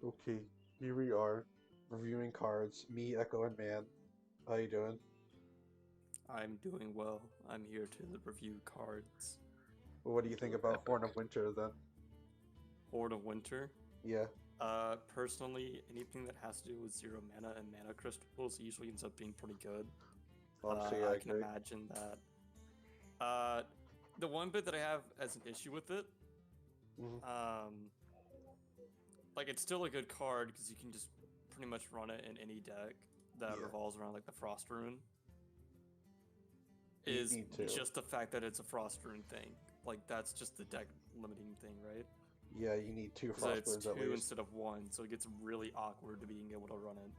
Okay, here we are, reviewing cards. Me, Echo, and Man. How you doing? I'm doing well. I'm here to review cards. Well, what do you think Doing about Horn of epic. Winter then? Horde of Winter. Yeah, Personally, anything that has to do with 0 mana and mana crystals usually ends up being pretty good. honestly, I I can agree. imagine that. Uh, the one bit that I have as an issue with it, Mhm. like it's still a good card because you can just pretty much run it in any deck that Yeah, revolves around like the Frostwyrm. you Is need to. just the fact that it's a Frostwyrm thing. Like that's just the deck limiting thing, right? Yeah, you need two So it's Frostbirds at two least. instead of one, so it gets really awkward to being able to run it.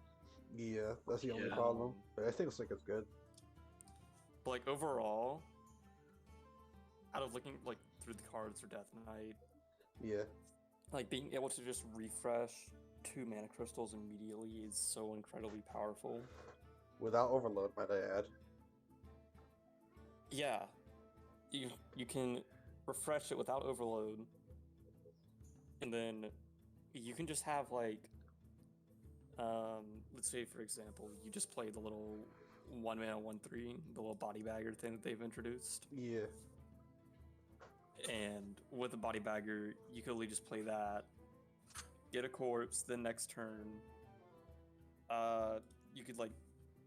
Yeah, that's the only Yeah. problem. But I think it's good. But like overall, out of looking like through the cards for Death Knight, Yeah, like being able to just refresh 2 mana crystals immediately is so incredibly powerful. without overload, might I add. Yeah, you can refresh it without overload, and then you can just have like, let's say for example, you just play the little 1 mana 1/3, the little body bagger thing that they've introduced. Yeah, And with a body bagger, you could only just play that, get a corpse, then next turn, you could like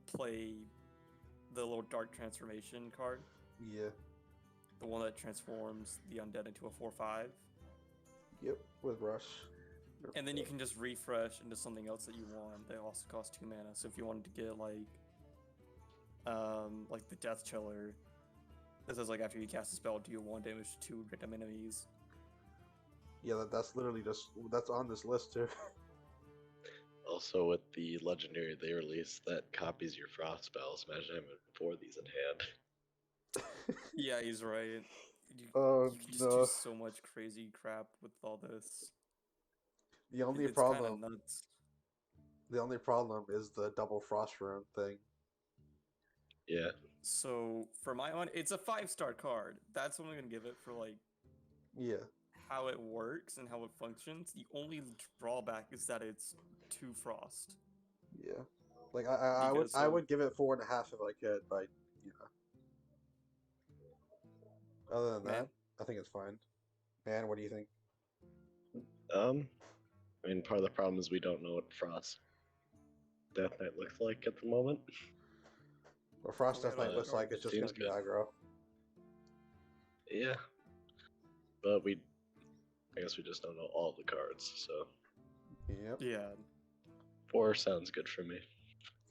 play the little dark transformation card, yeah, the one that transforms the undead into a 4/5, yep, with Rush. and then you can just refresh into something else that you want. They also cost 2 mana. So if you wanted to get like the Deathchiller, this is like after you cast a spell, deal 1 damage to 2 random enemies. Yeah, that's literally that's on this list too. Also, with the legendary they released that copies your frost spells, imagine having 4 of these in hand. Yeah, he's right. Oh You can just do no. so much crazy crap with all this. The only It's kind of problem, nuts. the only problem is the double frost rune thing. Yeah, So for my one, it's a 5-star card. That's what I'm gonna give it for like Yeah, how it works and how it functions. The only drawback is that it's 2 frost. yeah. Like I would Because I of would give it 4.5 if I could, but you know, other than that, man. I think it's fine. Man, what do you think? um, I mean, part of the problem is we don't know what frost Death Knight looks like at the moment. What Frost Forgot Death about Knight that looks card. like it's just Seems gonna be good. aggro. Yeah, but I guess we just don't know all the cards, so Yep. Yeah, 4 sounds good for me.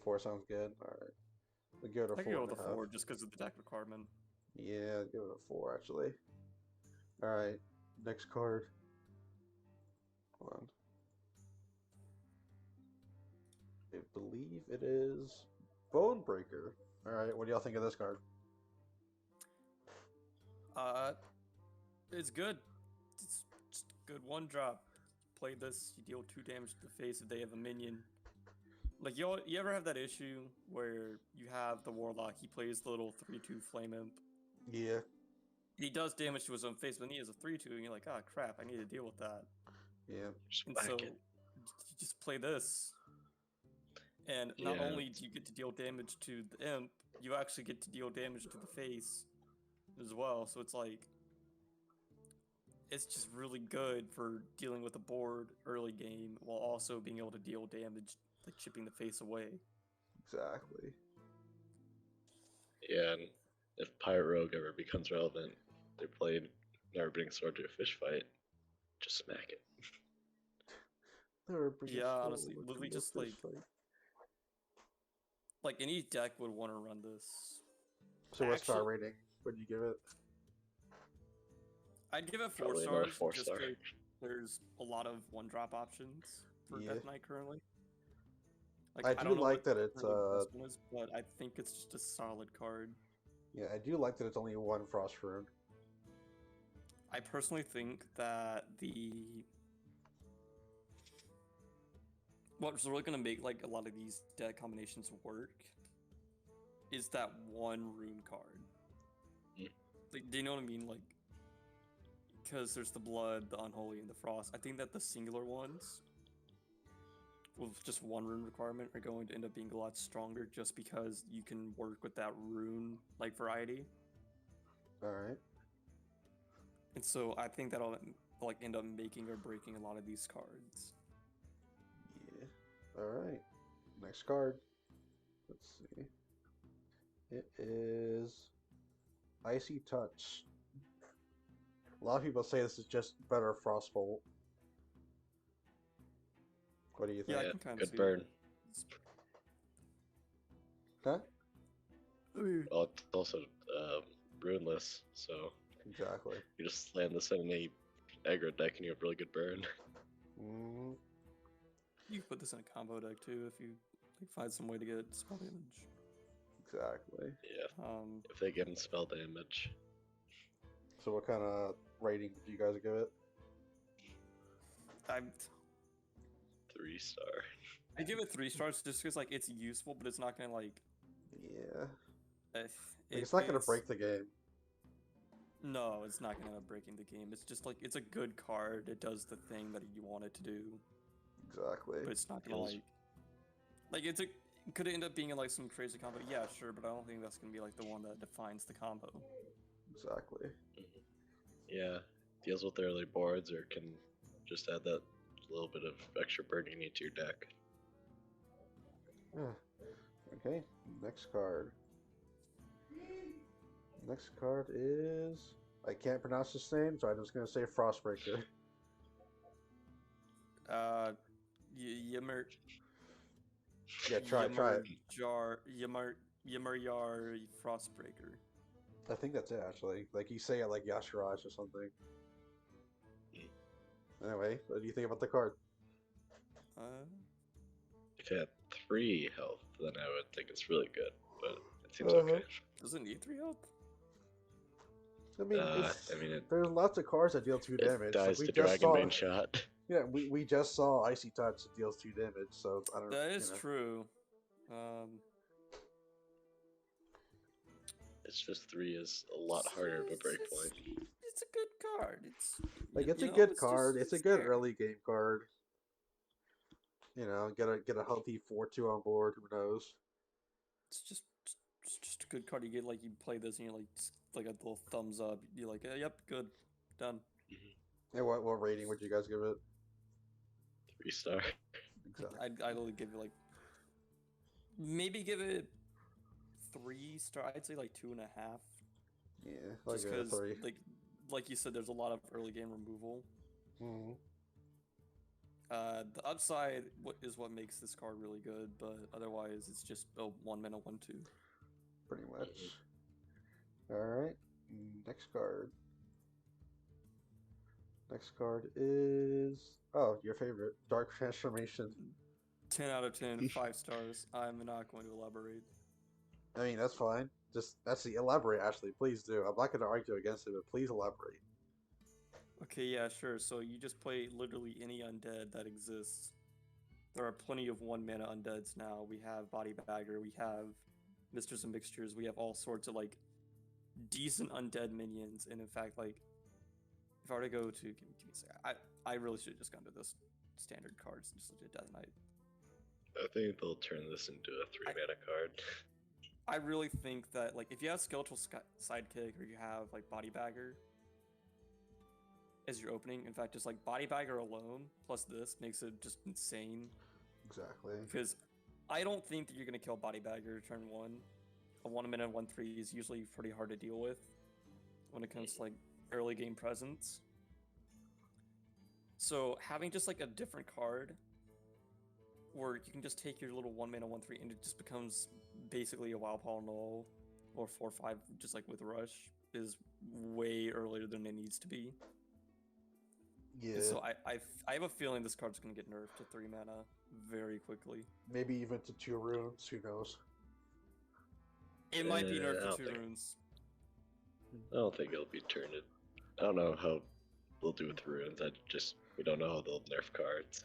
4 sounds good. Alright. We give it a I could four go and with a a half. 4 just because of the deck requirement. Yeah, give it a 4 actually. Alright. Next card. Hold on. I believe it is Bonebreaker. Alright, what do y'all think of this card? It's good. It's just a good 1-drop. Play this, you deal 2 damage to the face if they have a minion. Like you ever have that issue where you have the warlock, he plays the little 3/2 flame imp. Yeah. He does damage to his own face, but then he has a 3/2, and you're like, ah, crap, I need to deal with that. Yeah. Just And whack so it. you just play this, and not Yeah. only do you get to deal damage to the imp, you actually get to deal damage to the face as well. So it's like, it's just really good for dealing with the board early game while also being able to deal damage, like chipping the face away. Exactly. Yeah, and if Pirate Rogue ever becomes relevant, they played Never Bring Sword to a Fish Fight, just smack it. Never bring a Yeah, sword honestly, to literally a just fish fight. like any deck would want to run this. So what star Actually, rating would you give it? I'd give it 4 Probably another stars 4 just star. because there's a lot of 1-drop options for Yeah. Death Knight currently. Like I I do don't know like what that it's currently the best one is, but I think it's just a solid card. yeah, I do like that it's only 1 frost rune. I personally think that what's really gonna make like a lot of these deck combinations work is that 1 rune card. Mm. Like, do you know what I mean? Like, because there's the blood, the unholy, and the frost. I think that the singular ones with just one rune requirement are going to end up being a lot stronger just because you can work with that rune like variety. Alright. And so I think that'll like end up making or breaking a lot of these cards. Yeah. Alright. Next card. Let's see. It is Icy Touch. A lot of people say this is just better Frostbolt. What do you think? Yeah, I Yeah, can kind of good see burn. Huh? Well, it's also runeless, so Exactly. you just land this in any aggro deck and you have really good burn. Mm, You can put this in a combo deck too if you like, find some way to get spell damage. exactly. Yeah, Um, if they get in spell damage. So what kind of rating do you guys give it? I'm 3-star. I give it 3 stars just because like it's useful, but it's not gonna like. Yeah. If Like, it's not gonna break the game. No, it's not gonna end up breaking the game. It's just like it's a good card. It does the thing that you want it to do, Exactly. but it's not gonna Feels- like it's a. Could it end up being in like some crazy combo? Yeah, sure, but I don't think that's gonna be like the one that defines the combo. Exactly. Yeah, deals with early boards or can just add that little bit of extra burn you need to your deck. Okay. Next card. Next card is I can't pronounce his name, so I'm just gonna say Frostbreaker. Yimmer. Yeah, try it. Ymirjar Frostbreaker. I think that's it actually. Like you say it like Yashiraj or something. Anyway, what do you think about the card? If it had 3 health, then I would think it's really good, but it seems Uh-huh. okay. Does it need 3 health? I mean, it there's lots of cards that deal 2 damage. dies we to just Dragon saw, Bane shot. yeah, we just saw Icy Touch that deals 2 damage, so I don't. That is you know. true. It's just 3 is a lot harder of a breakpoint. It's a good card. It's Like it's you a know, good card. just- It's a good there. early game card. You know, get a healthy 4/2 on board. Who knows? It's just a good card. You get like you play this and you're like a little thumbs up. You're like, yep, good, done. And what rating would you guys give it? 3-star. Exactly. I'd only give it like maybe give it 3 star. I'd say like 2.5. Yeah, like Just a because 3. like you said, there's a lot of early game removal. Mm-hmm. The upside is what makes this card really good, but otherwise it's just a 1-mana 1/2. Pretty much. All right. Next card. Next card is your favorite, Dark Transformation. 10 out of 10, 5 stars. I'm not going to elaborate. I mean, that's fine. Just elaborate, Ashley. Please do. I'm not going to argue against it, but please elaborate. Okay, yeah, sure. So you just play literally any undead that exists. There are plenty of 1-mana undeads now. We have Body Bagger, we have Misters and Mixtures, we have all sorts of like decent undead minions. And in fact, like if I were to go to give me a second, I really should have just gone to this standard cards and just looked at Death Knight. I think they'll turn this into a 3-mana card. I really think that like if you have Skeletal Sidekick or you have like Body Bagger as your opening, in fact, just like Body Bagger alone plus this makes it just insane. Exactly. Because I don't think that you're gonna kill Body Bagger turn 1. A 1-mana 1/3 is usually pretty hard to deal with when it comes to like early game presence. So having just like a different card where you can just take your little 1-mana 1/3 and it just becomes basically a Wild Paw Null or 4/5 just like with Rush is way earlier than it needs to be. Yeah. And so I have a feeling this card's gonna get nerfed to 3 mana very quickly. Maybe even to 2 runes. Who knows? It might be I nerfed don't to 2 think- runes. I don't think it'll be turned. I don't know how they'll do with runes. We don't know how they'll nerf cards.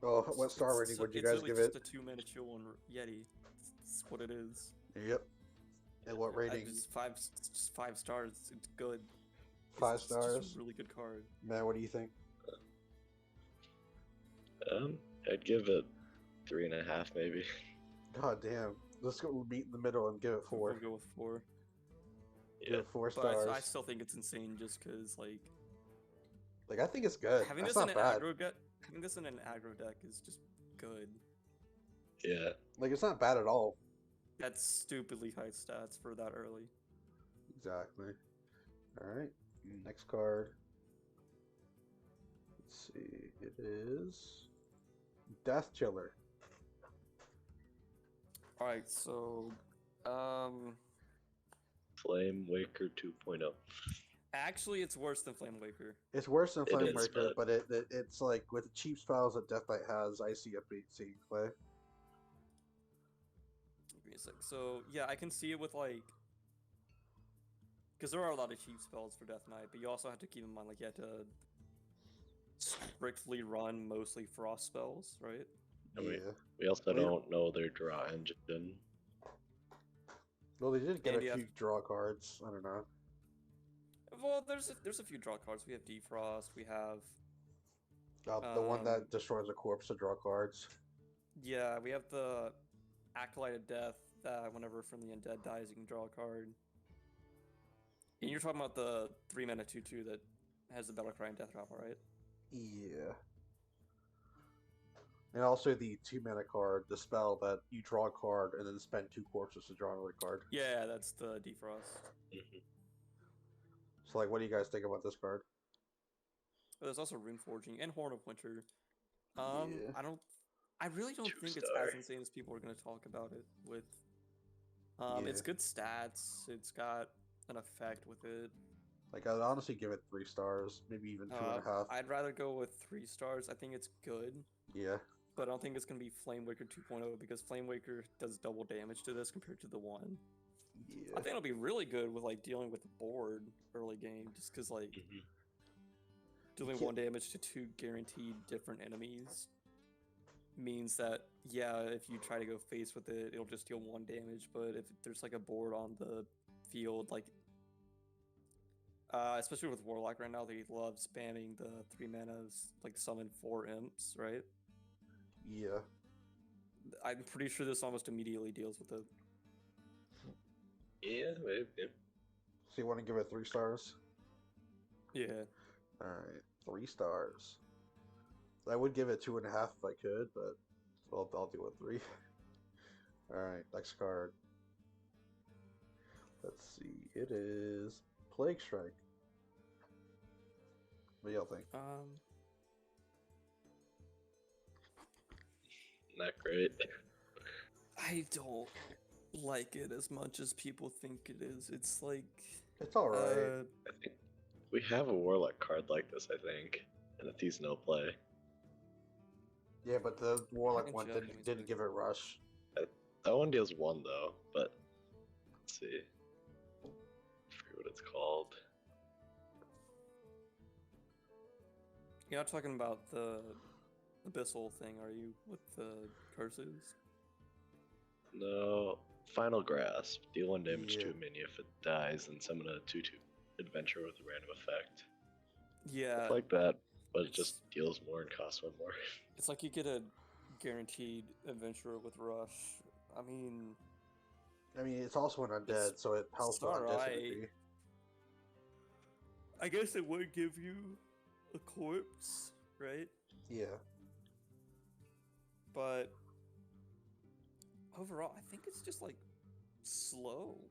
Oh, what star rating would you guys give it? It's just a 2-mana chill on Yeti. That's what it is. Yep. And what rating? Just 5 stars. It's good. 5 It's just stars. a really good card. Man, what do you think? I'd give it 3.5 maybe. God damn. Let's go meet in the middle and give it We'll 4. go with 4. Give Yeah. it 4 But I stars. still think it's insane just because, like, Like, I think it's good. having That's this in not an bad. aggro deck, having this in an aggro deck is just good. Yeah. Like, it's not bad at all. That's stupidly high stats for that early. Exactly. Alright. Next card. Let's see. It is Deathchiller. Alright, so Flame Waker 2.0. actually it's worse than Flame Waker. It's worse than It Flame is, Breaker, but it's like with the cheap spells that Death Knight has, I see it being play. Give me a sec. So yeah, I can see it with like, because there are a lot of cheap spells for Death Knight, but you also have to keep in mind like you have to strictly run mostly frost spells, right? I mean, Yeah. we also Well, don't know their draw engine. Well, they did get And a you have- few draw cards. I don't know. Well, there's a few draw cards. We have Defrost. We have The one Um, that destroys a corpse to draw cards. yeah, we have the Acolyte of Death that whenever from the undead dies, you can draw a card. And you're talking about the 3-mana 2/2 that has the Battlecry and Death Drop, right? Yeah. And also the 2-mana card, the spell that you draw a card and then spend 2 corpses to draw another card. Yeah, that's the Defrost. Mhm. So, like, what do you guys think about this card? There's also Rune Forging and Horn of Winter. Yeah. I really don't think it's Two-star. as insane as people are going to talk about it with. It's Yeah. good stats. It's got an effect with it. Like, I'd honestly give it 3 stars, maybe even 2.5. I'd rather go with 3 stars. I think it's good, Yeah. but I don't think it's going to be Flame Waker 2.0 because Flame Waker does double damage to this compared to the 1. I Yeah. think it'll be really good with like dealing with the board early game, just because like Mhm. dealing Yeah. 1 damage to 2 guaranteed different enemies means that yeah, if you try to go face with it, it'll just deal 1 damage. But if there's like a board on the field, like especially with Warlock right now, they love spamming the 3 manas, like summon 4 imps, right? Yeah. I'm pretty sure this almost immediately deals with it. Yeah, maybe. So, you want to give it 3 stars? Yeah. Alright. 3 stars. I would give it 2.5 if I could, but I'll do it 3. Alright, next card. Let's see. It is Plague Strike. What do y'all think? Not great. I don't like it as much as people think it is. It's like It's alright. I think we have a Warlock card like this, I think. And if he's no play. Yeah, but the Warlock can one check, let me didn't check. give it rush. That one deals 1 though, but let's see. I forget what it's called. You're not talking about the abyssal thing, are you? With the curses? No. Final Grasp. Deal 1 damage to Yeah. a minion if it dies, and summon a 2/2 adventure with a random effect. Yeah. It's like that, but it it's- just deals more and costs 1 more. It's like you get a guaranteed adventurer with rush. I mean, It's also an undead, so it helps with alright. undead. I guess it would give you a corpse, right? Yeah. But overall, I think it's just like slow.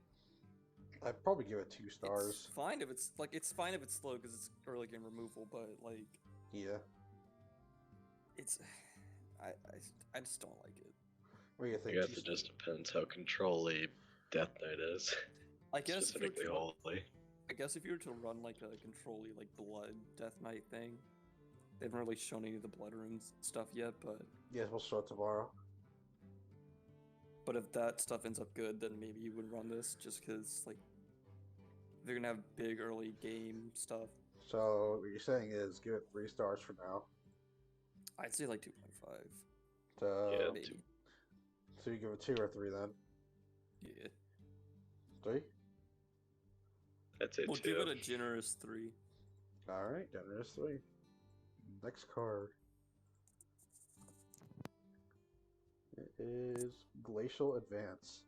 I'd probably give it 2 It's stars. fine if it's fine if it's slow because it's early game removal, but like Yeah. it's I just don't like it. What do you I think? guess G- it just depends how control-y Death Knight is. I guess if you were Specifically to, Holy. I guess if you were to run like a control-y like blood Death Knight thing, they haven't really shown any of the blood runes stuff yet, but Yes, we'll start tomorrow. if that stuff ends up good, then maybe you would run this just because like they're gonna have big early game stuff. So what you're saying is give it 3 stars for now. I'd say like 2.5, So, Yeah. maybe. so you give it 2 or 3 then? Yeah, 3? I'd say we'll 2. give it a generous 3. Alright, generous 3. Next card. is Glacial Advance.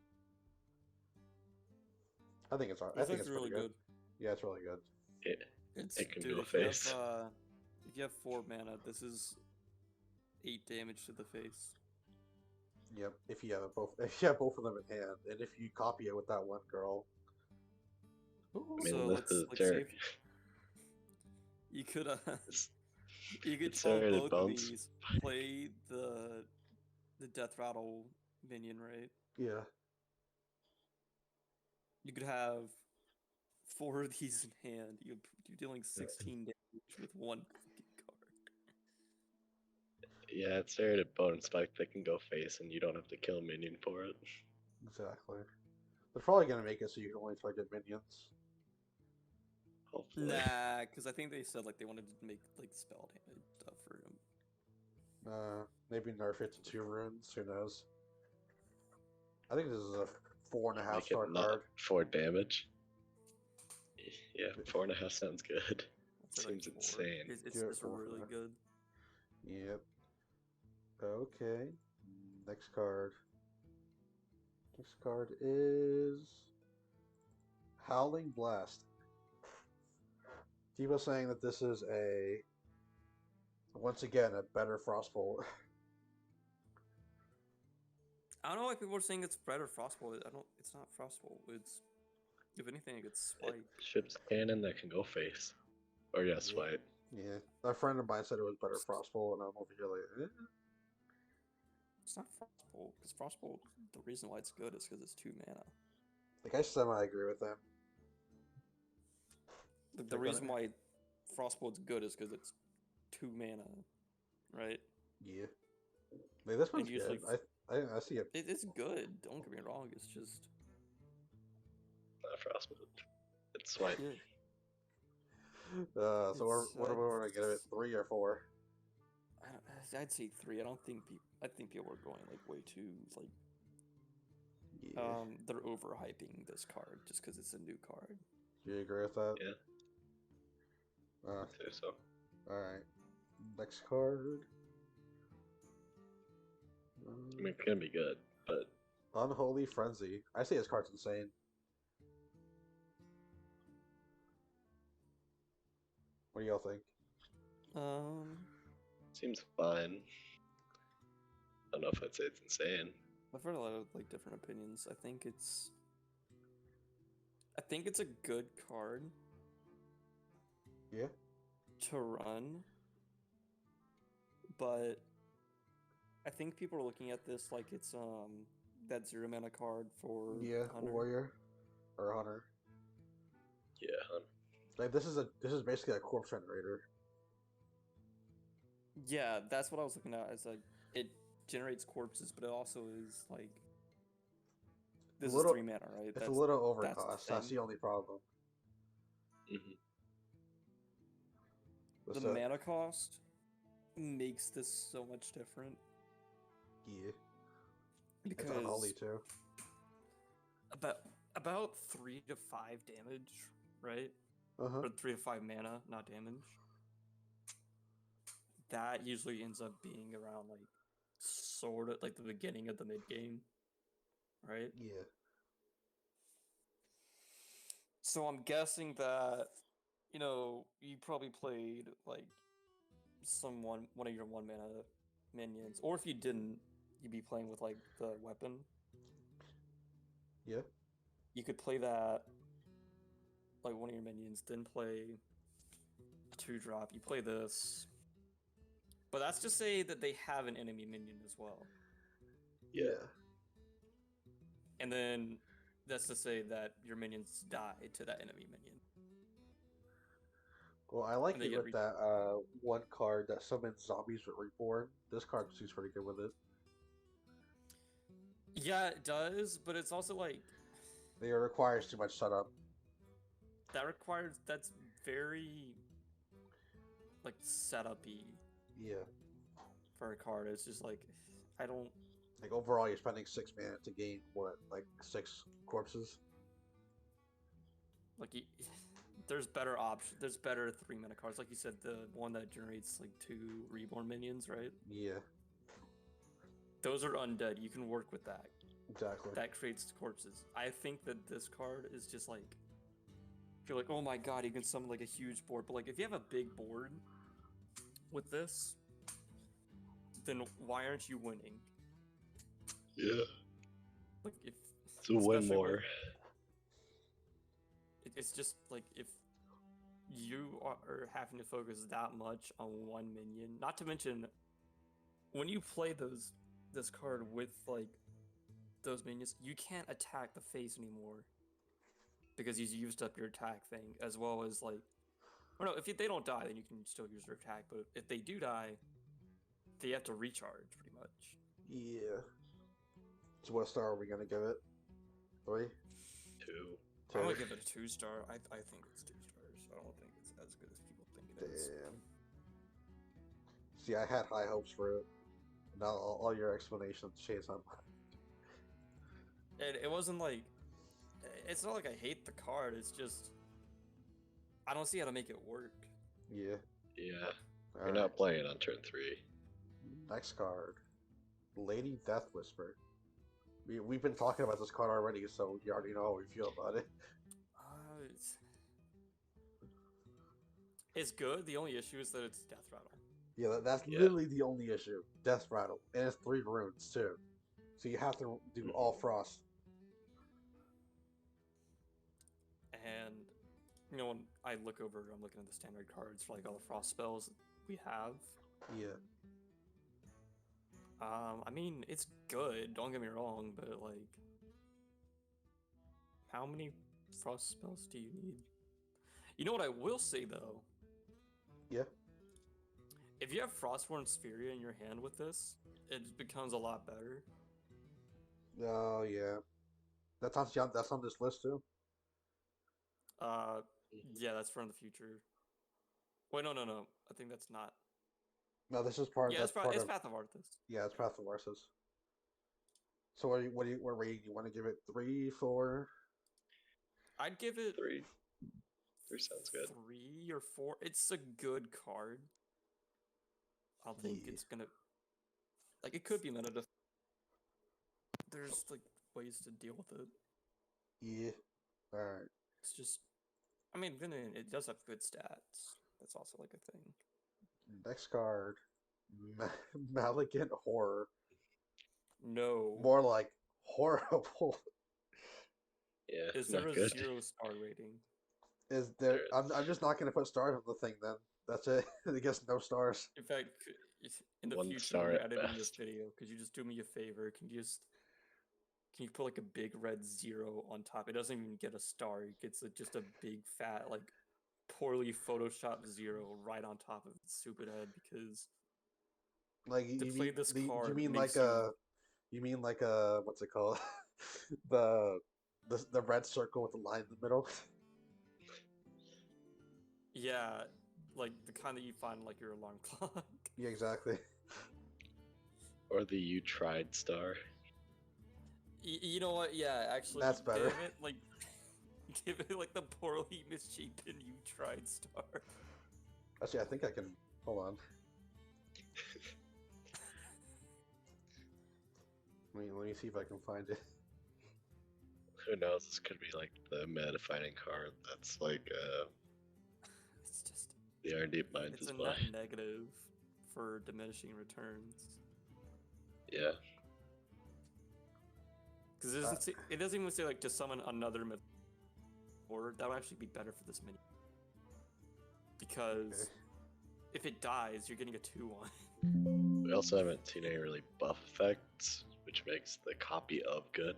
I think it's It's I think actually it's really pretty good. Yeah, it's really good. It's It can dude, go if you have face. if you have 4 mana, this is 8 damage to the face. Yep. If you have if you have both of them in hand, and if you copy it with that one girl. I mean, So this is let's see Jerry. if you could It's, you could it's follow already both of bones. these, play the death rattle minion, right? Yeah. You could have 4 of these in hand. You're dealing 16 damage with one fucking card. Yeah, it's already bone spike that can go face, and you don't have to kill a minion for it. Exactly. They're probably gonna make it so you can only target minions. Hopefully. Nah, because I think they said like they wanted to make like spell damage stuff for him. Maybe nerf it to 2 runes. Who knows? I think this is a 4.5 Make star it not card. 4 damage. Yeah, 4.5 sounds good. I'd say, like, Seems 4. insane. It's Do it for really 4. good. Yep. Okay. Next card. Next card is Howling Blast. Tivo saying that this is once again a better Frostbolt. I don't know why people are saying it's better Frostbolt. It's not Frostbolt. It's, if anything, it gets It Spike. ships cannon that can go face. Or yeah, swipe. Yeah, a friend of mine said it was better Frostbolt, and I'm over here like, It's not Frostbolt, because Frostbolt, the reason why it's good is because it's 2 mana. Like I semi agree with them. The They're reason gonna- why Frostbolt's good is because it's 2 mana, right? Yeah. Like this one's usually good. I see it. It's good. Don't get me wrong. It's just Not frostbolt. It's swipe. yeah. So It's, what are we gonna give it? 3 or 4? I'd say 3. I don't think I think people are going like way too like. Yeah. They're overhyping this card just because it's a new card. Do you agree with that? Yeah. Uh, I'd say so. all right. Next card. I mean, it's gonna be good, but Unholy Frenzy. I say this card's insane. What do y'all think? seems fine. I don't know if I'd say it's insane. I've heard a lot of like different opinions. I think it's a good card Yeah. to run, but I think people are looking at this like it's that 0 mana card for Yeah. Hunter. Warrior or Hunter. Yeah, hun. Like this is basically a corpse generator. Yeah, that's what I was looking at. It's like it generates corpses, but it also is like this Little- is 3 mana, right? It's a little that's the overcost. That's thing. the only problem. Mm-hmm. What's The that? mana cost makes this so much different Yeah. because It's Unholy too. about 3 to 5 damage, right? Uh-huh. Or 3 to 5 mana, not damage. That usually ends up being around like sort of like the beginning of the mid game, right? Yeah. So I'm guessing that you probably played like one of your 1 mana minions, or if you didn't, you'd be playing with like the weapon. Yeah. You could play that like one of your minions, then play a 2-drop. You play this, but that's to say that they have an enemy minion as well, Yeah. and then that's to say that your minions die to that enemy minion. Well, I like And they it get with that one card that summons zombies with Reborn. This card seems pretty good with it. Yeah, it does, but it's also like It requires too much setup. that's very like setup-y Yeah. for a card. It's just like I don't. Like overall, you're spending 6 mana to gain what, like 6 corpses. Like, there's better options. There's better 3 mana cards, like you said, the one that generates like 2 reborn minions, right? Yeah. Those are undead. You can work with that. Exactly. That creates corpses. I think that this card is just like, you're like, oh my god, you can summon like a huge board. But like, if you have a big board with this, then why aren't you winning? Yeah. Like if To win especially more. it's just like if you are having to focus that much on one minion, not to mention when you play this card with like those minions, you can't attack the face anymore because you've used up your attack thing, as well as like, or no, if they don't die, then you can still use their attack. But if they do die, they have to recharge pretty much. Yeah. So what star are we gonna give it? 3? 2. I'm gonna give it a 2-star. I think it's 2 stars. I don't think it's as good as people think it is. Damn. See, I had high hopes for it. Now all your explanations change my mind. And it wasn't like, it's not like I hate the card. It's just I don't see how to make it work. Yeah. Yeah. You're Alright. not playing on turn 3. Next card. Lady Deathwhisper. We've been talking about this card already, so you already know how we feel about it. It's good. The only issue is that it's Death Rattle. Yeah, that's Yeah. literally the only issue. Death Rattle. And it's 3 runes, too. So you have to do all frost. And, you know, when I look over, I'm looking at the standard cards for, like, all the frost spells we have. Yeah. I mean, it's good, don't get me wrong, but, like, how many frost spells do you need? You know what I will say, though? Yeah. If you have Frostmourne Spheria in your hand with this, it becomes a lot better. Oh, yeah. That's on this list, too? Yeah, that's from the future. Wait, no. I think that's not. No, this is part. Yeah, That's part it's of. Path of Arthas. Yeah, it's Path of Arthas. So what rating you want to give it? 3, 4? I'd give it 3. 3 sounds good. 3 or 4. It's a good card. I don't think Yeah. it's gonna. Like, it could be meta. There's like ways to deal with it. Yeah. All right. It's just, I mean, then it does have good stats. That's also like a thing. Next card. Malignant Horror. No. More like horrible. Yeah. Is not there a good. 0-star rating? Is there? There is. I'm just not gonna put stars on the thing then. That's it. I guess no stars. In fact, in the 1 future, star when you're at editing this best. video, could you just do me a favor? Can you put like a big red 0 on top? It doesn't even get a star. It gets just a big fat, like, poorly photoshopped 0 right on top of its stupid head, because Like to play this you card mean makes like you mean like what's it called? the red circle with the line in the middle. Yeah, like the kind that you find like your alarm clock. Yeah, exactly. Or the you tried star. You know what? Yeah, actually, That's better. Give it like, give it like the poorly misshapen you tried star. Actually, I think I can. Hold on. Let me see if I can find it. Who knows? This could be like the meta-defining card. That's like It's just the R&D mind it's is a by. net negative for diminishing returns. Yeah. Because it doesn't even say like to summon another myth, or that would actually be better for this mini. Because Okay. if it dies, you're getting a 2/1. We also haven't seen any really buff effects, which makes the copy of good.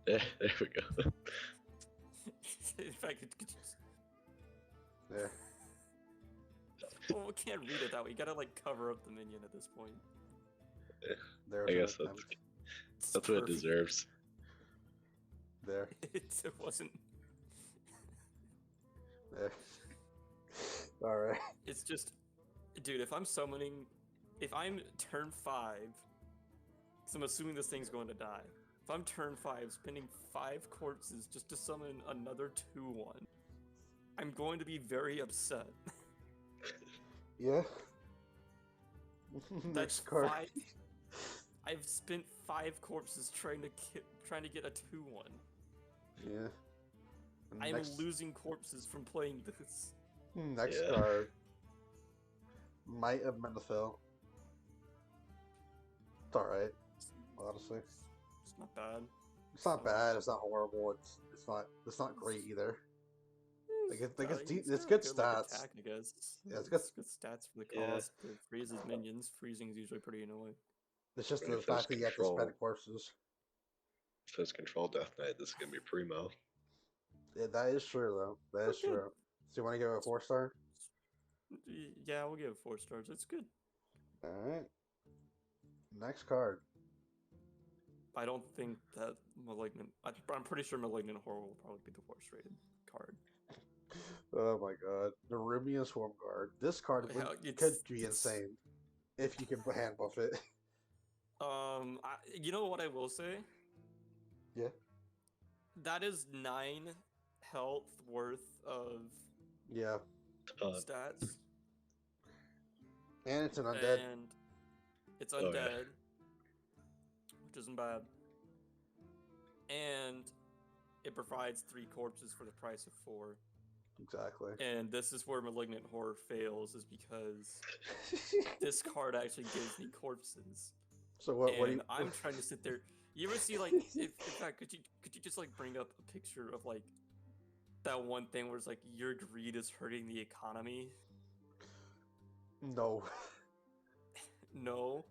There we go. In fact, it could just. There. Well, we can't read it that way. You gotta like cover up the minion at this point. There's I an guess attempt. It's that's what it perfect. deserves. There. It wasn't. There. All right. It's just, dude. If I'm summoning, if I'm turn 5, because I'm assuming this thing's going to die. If I'm turn 5, spending 5 corpses just to summon another 2/1, I'm going to be very upset. Yeah. Next That's card. five. I've spent 5 corpses trying to get a 2/1. Yeah. I'm Next, losing corpses from playing this. next Yeah. card. Might of Menethil. It's alright, honestly. It's not bad. It's not So- bad, it's not horrible, it's not great either. Like it's He's good got like, stats. attack, I guess. Yeah, it's good. Good stats for the Yeah. cost. It freezes minions. Freezing is usually pretty annoying. It's just Right, the if there's fact that you have to spend control. corpses. If there's control Death Knight, this is gonna be primo. Yeah, that is true though. That is Okay. true. So you want to give it a 4-star? Yeah, we'll give it 4 stars. It's good. Alright. Next card. I don't think that Malignant. I'm pretty sure Malignant Horror will probably be the worst rated card. Oh my god. Nerubian swarmguard. This card Yeah, could be insane. If you can hand buff it. You know what I will say? Yeah. That is 9 health worth of Yeah. stats. And it's an undead. And it's Oh, undead, yeah. which isn't bad. And it provides 3 corpses for the price of 4. Exactly. And this is where Malignant Horror fails, is because this card actually gives me corpses. So what do And you I'm trying to sit there. You ever see like, in fact, could you just like bring up a picture of like that one thing where it's like your greed is hurting the economy? No. No.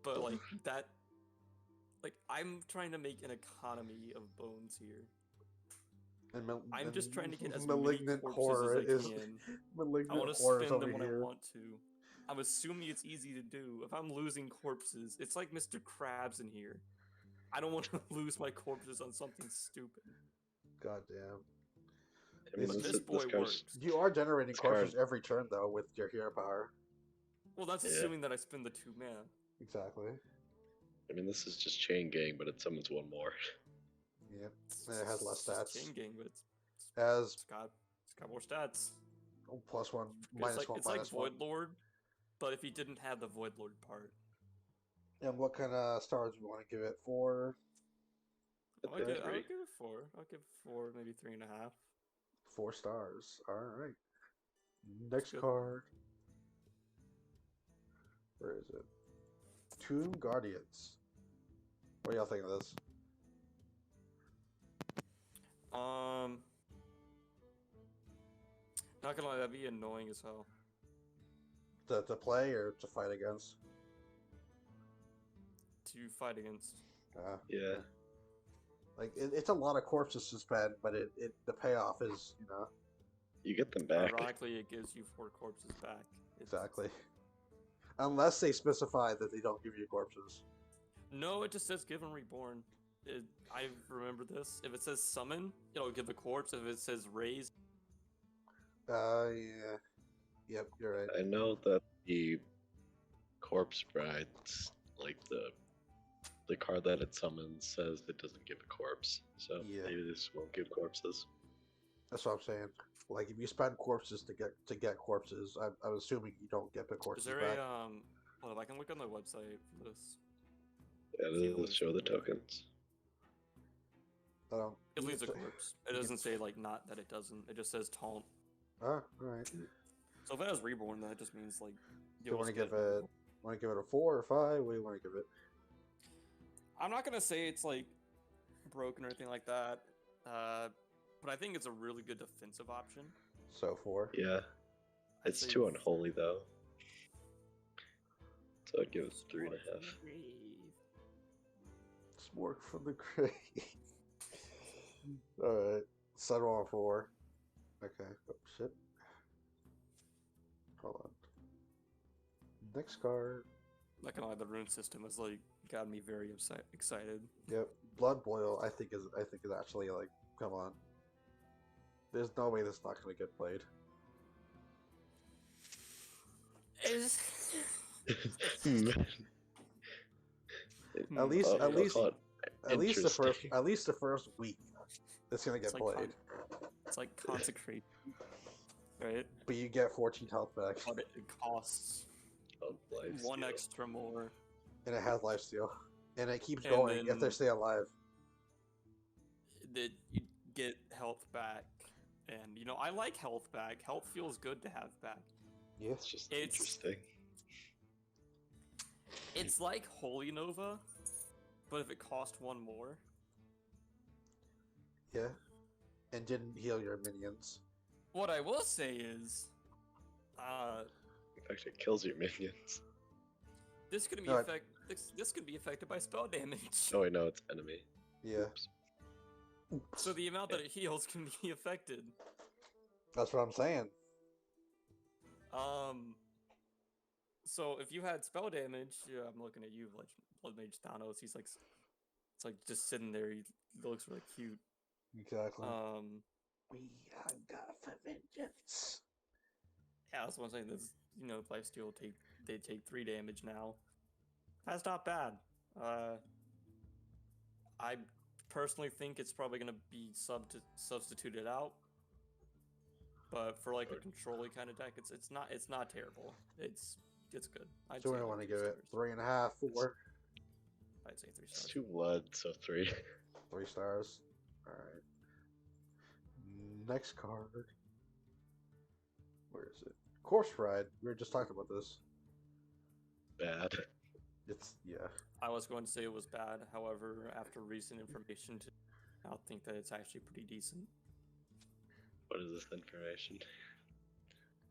But like that, like I'm trying to make an economy of bones here. And I'm just trying to get as malignant many horror corpses as is I can. malignant I want to horror is spend over them when here. I want to. I'm assuming it's easy to do. If I'm losing corpses, it's like Mr. Krabs in here. I don't want to lose my corpses on something stupid. God damn. I mean, This this, boy this card's, works. You are generating This corpses card- every turn though with your hero power. Well, that's Yeah. assuming that I spend the 2 mana. Exactly. I mean, this is just chain gang, but it summons one more. Yep. And it has less stats. Chain gang, but As it's got more stats. +1, It's -1, it's like -1. Void Lord, but if he didn't have the Void Lord part. And what kind of stars do you want to give it? 4? I'll give it 4. I'll give it 4, maybe 3.5. 4 stars. Alright. Next good. card. Where is it? Tomb Guardians. What do y'all think of this? Not gonna lie, that'd be annoying as hell. To play or to fight against? To fight against. Yeah. Like it's a lot of corpses to spend, but the payoff is, you know, You get them back. Ironically, it gives you 4 corpses back. exactly. Unless they specify that they don't give you corpses. No, it just says given reborn. I remember this. If it says summon, it'll give a corpse. If it says raise, Yeah. Yep, you're right. I know that the corpse brides, like the card that it summons, says it doesn't give a corpse. So Yeah. maybe this won't give corpses. That's what I'm saying. Like if you spend corpses to get corpses, I'm assuming you don't get the is corpses there back. hold on, I can look on the website for this. Yeah, See it'll what show the it's- tokens. It leaves a so- corpse. It doesn't say like not that it doesn't. It just says taunt. Ah, alright. So if it has reborn, that just means like Do you want to give it? Want to give it a 4 or 5? What do you want to give it? I'm not gonna say it's like broken or anything like that, but I think it's a really good defensive option. So 4. Yeah. I'd It's say too unholy though. So I'd give it 3.5. Smoke from the grave. Alright. Settle on 4. Okay. Oh, shit. Hold on. Next card. Not gonna lie, the rune system has like got me very excited. Yep. Blood Boil I think is actually like, come on. There's no way that's not gonna get played. At least I'll call it at least interesting. the first week it's gonna get It's like played. It's like consecrate, right? But you get 14 health back. But it costs. Oh, one lifesteal. extra more, And it has lifesteal. And it keeps And going if they then- stay alive. that you get health back. And you know, I like health back. Health feels good to have back. Yeah. It's just It's- interesting. It's like Holy Nova, but if it cost one more. Yeah. And didn't heal your minions. What I will say is, In fact, it kills your minions. this could be No, this could be affected by spell damage. Oh wait, no, it's enemy. Yeah. Oops. So the amount that it heals can be affected. That's what I'm saying. So if you had spell damage, yeah, I'm looking at you, like Blood Mage Thanos. He's like, it's like just sitting there. He looks really cute. Exactly. We are God for vengeance. Yeah, that's what I'm saying. This, you know, lifesteal they take 3 damage now. That's not bad. I personally think it's probably gonna be substituted out. But for like a controlly kind of deck, it's not terrible. It's good. I'd So say we want to give it stars. 3.5, 4, I'd say 3 It's stars. 2 blood, so 3. 3 stars. Alright. Next card. Where is it? Corse Ride. We were just talking about this. Bad. It's, yeah. I was going to say it was bad. However, after recent information, I think that it's actually pretty decent. What is this information?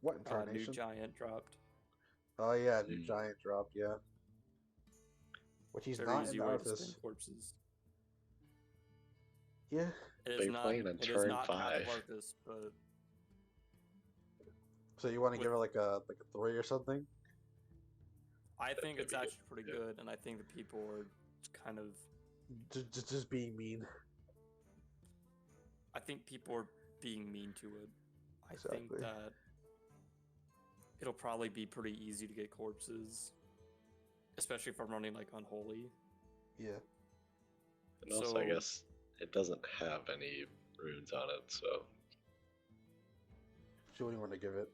What New incarnation? giant dropped. Oh yeah, new Hmm. giant dropped, yeah. Which he's Very not in easy the way to spin Arthas. corpses. Yeah. It But is you're not. playing on It is turn not Path of 5. Arthas, but So you want to With- give it like a 3 or something? I That think could it's be good, actually pretty yeah. good, and I think the people are kind of. Just being mean. I think people are being mean to it. I think Exactly. that it'll probably be pretty easy to get corpses, especially if I'm running like Unholy. Yeah. And also, I So- guess it doesn't have any runes on it, so So what do you want to give it?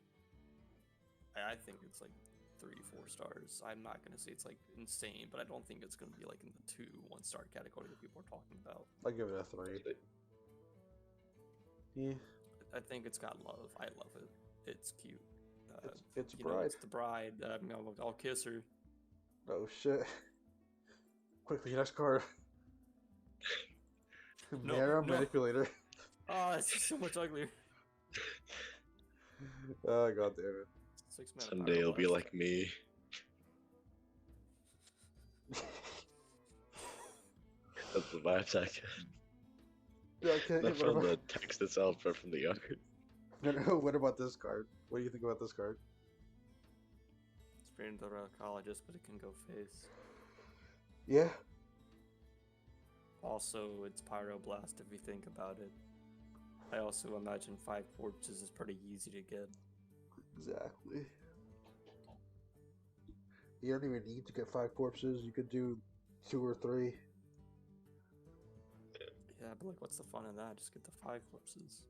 I think it's like 3-4 stars. I'm not gonna say it's like insane, but I don't think it's gonna be like in the 2-1-star category that people are talking about. I'll give it a 3. Yeah. I think it's got love. I love it. It's cute. It's You know, Bride. it's the bride. I'll kiss her. Oh shit. Quickly, next card. No, Marrow no. manipulator. Oh, it's so much uglier. Oh god damn it. 6 mana. someday you'll be Pyroblast. like me. That's the vibes I get. Yeah, I can't Not what from about, the text itself, but from the art. no, what about this card? What do you think about this card? It's pretty the archaeologist, but it can go face. Yeah. Also, it's Pyroblast if you think about it. I also imagine 5 corpses is pretty easy to get. Exactly. You don't even need to get 5 corpses. You could do 2 or 3. Yeah, but like, what's the fun in that? Just get the 5 corpses.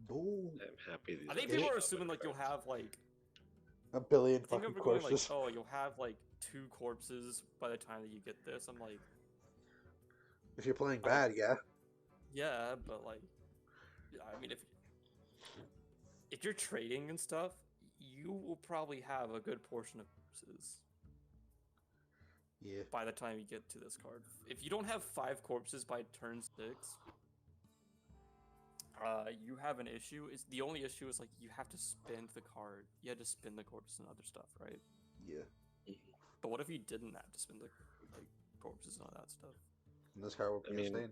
No. I'm happy these I think are people are not assuming my like you'll cards. have like. A billion I think fucking people are going like, corpses. oh, you'll have like 2 corpses by the time that you get this. I'm like, If you're playing bad, yeah. yeah, but like, yeah, I mean, if you're trading and stuff, you will probably have a good portion of corpses Yeah. by the time you get to this card. If you don't have 5 corpses by turn 6, you have an issue. Is the only issue is like you have to spend the card. You had to spend the corpses and other stuff, right? Yeah. But what if you didn't have to spend the like corpses and all that stuff? And this card will I be mean- insane.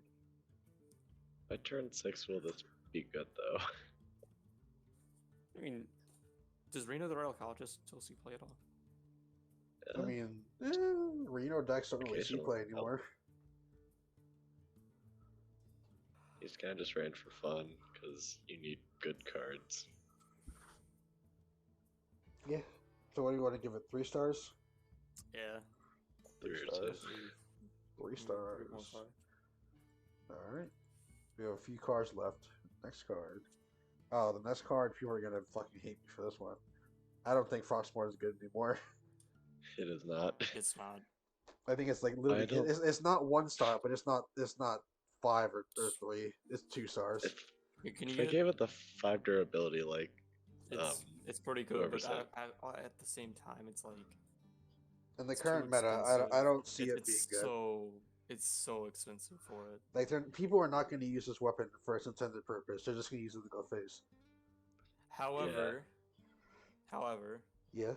By turn 6, will this be good though? I mean, does Reno the Royal Archaeologist still see play at all? I mean, Reno decks don't really see Occasional play help. anymore. He's kind of just ran for fun because you need good cards. Yeah. So what do you want to give it? 3 stars? Yeah. 3 or stars. 2. 3 stars. 3.5. Alright. We have a few cards left. Next card. Oh, the next card, people are gonna fucking hate me for this one. I don't think Frostmourne is good anymore. It is not. It's not. I think it's like literally. don't- It's not 1 star, but it's not 5 or 3. It's 2 stars. Can you If they get? gave it the 5 durability, like It's pretty good, whoever but said. at the same time, it's like In the it's current too meta, expensive. I don't see it being It's good. it's so expensive for it. Like people are not going to use this weapon for its intended purpose. They're just going to use it to go face. However, Yeah,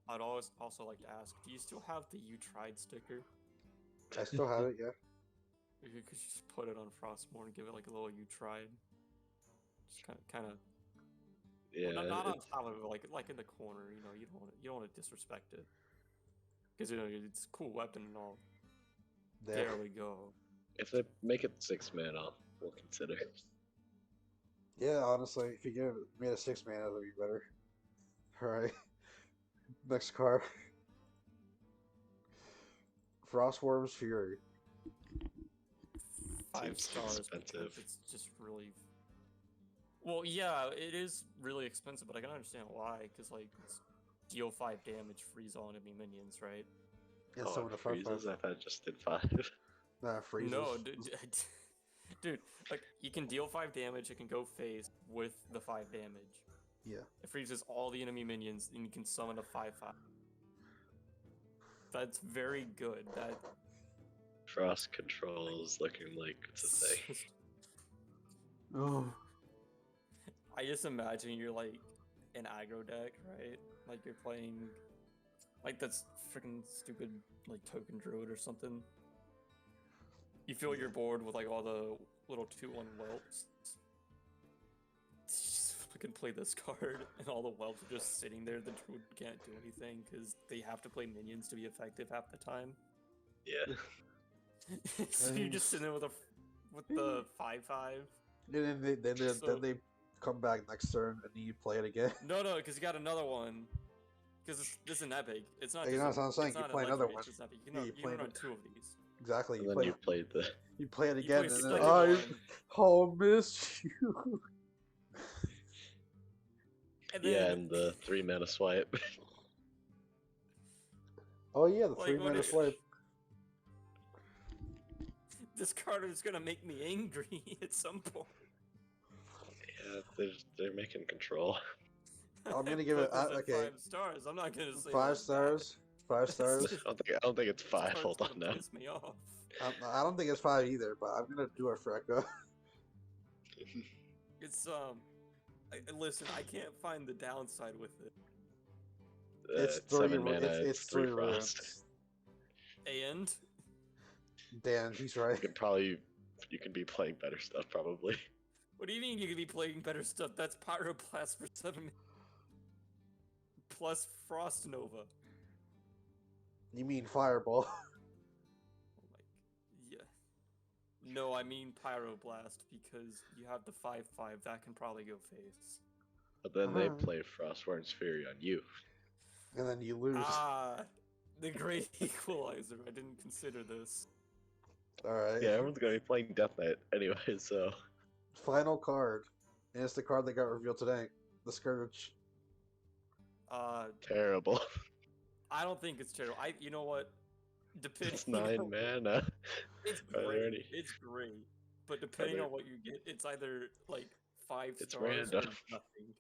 I'd always also like to ask, do you still have the "You Tried" sticker? I still have it. Yeah. If you could just put it on Frostmourne and give it like a little "You Tried," just kind of. Yeah, Well, not on top of it, like in the corner. You know, you don't want to disrespect it, because you know it's a cool weapon and all. There we go. if they make it 6 mana, we'll consider. Yeah, honestly, if you give me a 6 mana, that'd be better. Alright. Next card. Frostwyrm's Fury. 5 Seems stars expensive. because it's just really. Well, yeah, it is really expensive, but I can understand why. Because like, it's deal 5 damage, freeze all enemy minions, right? And Oh, some it of the 5/5. freezes? I thought it just did 5. Nah, freezes. No, dude, like you can deal 5 damage. It can go face with the 5 damage. Yeah. It freezes all the enemy minions, and you can summon a 5/5. That's very good. That Frost controls looking like it's a thing. Oh. I just imagine you're like an aggro deck, right? Like you're playing like that's freaking stupid like token druid or something. You fill your board with like all the little 2/1 whelps. Just fucking play this card, and all the whelps are just sitting there. The druid can't do anything because they have to play minions to be effective half the time. Yeah. So you're just sitting there with the 5/5. Then they come back next turn and you play it again. No, because you got another one. Because this is an epic. It's not. You know what I'm saying? It's You not a play another legendary, one. it's just epic. You Yeah, you can play run it. 2 of these. Exactly. And then you played the. You play it You again, play and second then one. I'll miss you. And then, Yeah, and the 3 mana swipe. Oh yeah, the like, 3 what mana is- swipe. this card is gonna make me angry at some point. Yeah, they're making control. I'm gonna give But it this is okay. 5 stars. I'm not gonna say 5 that's stars. 5 stars. I don't think it's Bad. 5. This Hold card's on gonna now. piss me off. I don't think it's 5 either, but I'm gonna do a Freca. It's listen, I can't find the downside with it. It's 7 mana. It's 3 3 frost. runes. And Dan, he's right. You can be playing better stuff probably. what do you mean you could be playing better stuff? That's Pyroblast for 7 plus Frost Nova. You mean Fireball? Yeah. No, I mean Pyroblast because you have the 5/5 that can probably go face. But then they Uh-huh. play Frostwyrm's Fury on you. And then you lose. Ah, the great equalizer. I didn't consider this. Alright. Yeah, everyone's gonna be playing Death Knight anyway, so. Final card. And it's the card that got revealed today. The Scourge. Terrible. I don't think it's terrible. You know what? Depending It's 9 on- mana. It's Are there great. any- It's great. But depending there- on what you get, it's either like 5 It's stars or random. nothing.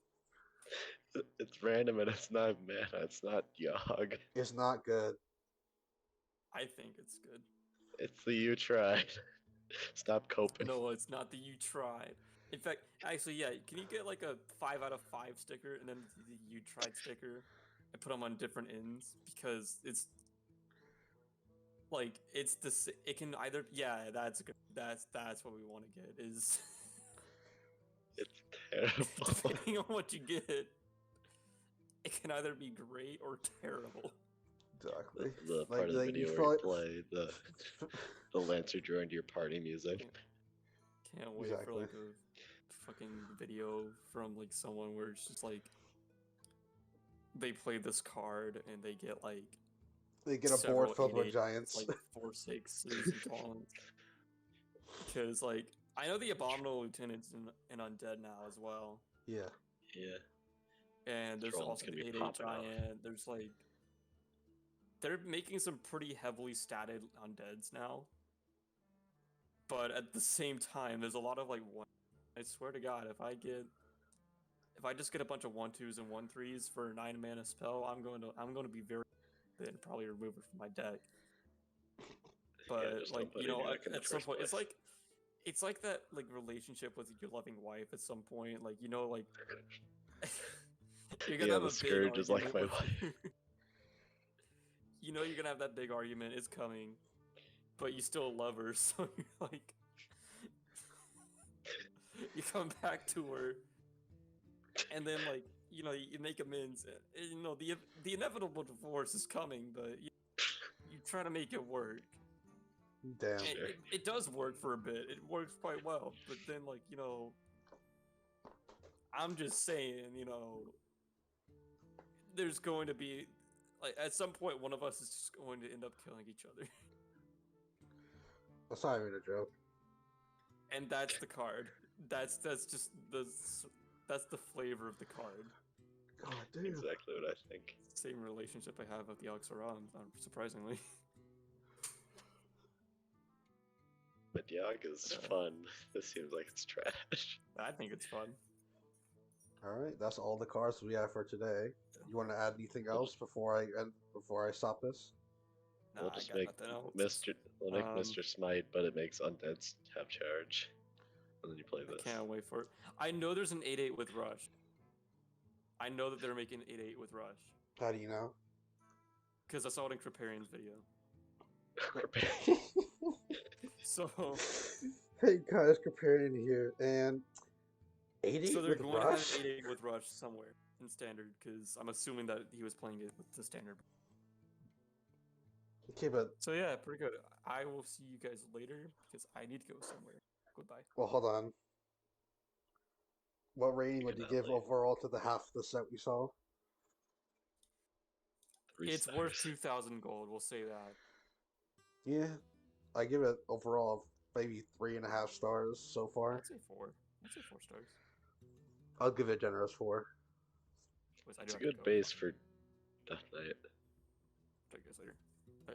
It's random and it's 9 mana. It's not Yogg. It's not good. I think it's good. It's the you tried. Stop coping. No, it's not the you tried. In fact, actually, yeah. Can you get like a 5 out of 5 sticker and then the you tried sticker and put them on different ends because it's like it's the it can either that's good. That's what we want to get is It's terrible. depending on what you get, it can either be great or terrible. Exactly. The part of the you video feel where it- you play the Lancer joined your party music. Can't wait for like a fucking video from like someone where it's just like they play this card and they get like They get a several board filled with 8/8s, giants. like 4/6s and taunts. Because like I know the Abominable Lieutenant's in Undead now as well, Yeah. Yeah. and there's Troll's also gonna the be 8/8 popping off. giant. There's like they're making some pretty heavily statted undeads now. But at the same time, there's a lot of like one. I swear to God, if I just get a bunch of 1/2s and 1/3s for a 9 mana spell, I'm going to be very and probably remove it from my deck. But just like don't put it in your deck in the at some first point, place. it's like that like relationship with your loving wife. At some point, like like you're gonna Yeah, have the a big scourge is like argument my with wife. you're gonna have that big argument. It's coming, but you still love her, so you're like you come back to her, and then like you make amends. The inevitable divorce is coming, but you try to make it work. Damn. It does work for a bit. It works quite well, but then like I'm just saying, there's going to be like at some point one of us is just going to end up killing each other, That's not even a joke. and that's the card. That's just that's the flavor of the card. God damn. Exactly what I think. Same relationship I have with the Alxaron, surprisingly. But Yogg is fun. This seems like it's trash. I think it's fun. All right, that's all the cards we have for today. You want to add anything else before I stop this? Nah, We'll I just got make nothing else. Mr. Smite, but it makes undeads have charge. And then you play I this. can't wait for it. I know there's an 8/8 with Rush. I know that they're making 8/8 with Rush. How do you know? Because I saw it in Kriparian's video. So Hey guys, comparing here and 80 they're with going Rush. to have 8/8 with Rush somewhere in Standard, because I'm assuming that he was playing it with the Standard. Okay, but So yeah, pretty good. I will see you guys later, because I need to go somewhere. Goodbye. well, hold on. What rating would Good you night, give lady. overall to the half of the set we saw? 3 It's stars. worth 2,000 gold. We'll say that. Yeah, I give it overall maybe 3.5 stars so far. I'd say 4. I'd say 4 stars. I'll give it a generous 4. Wait, I do It's a have to good go. base for Death Knight. Talk to you guys later. Bye.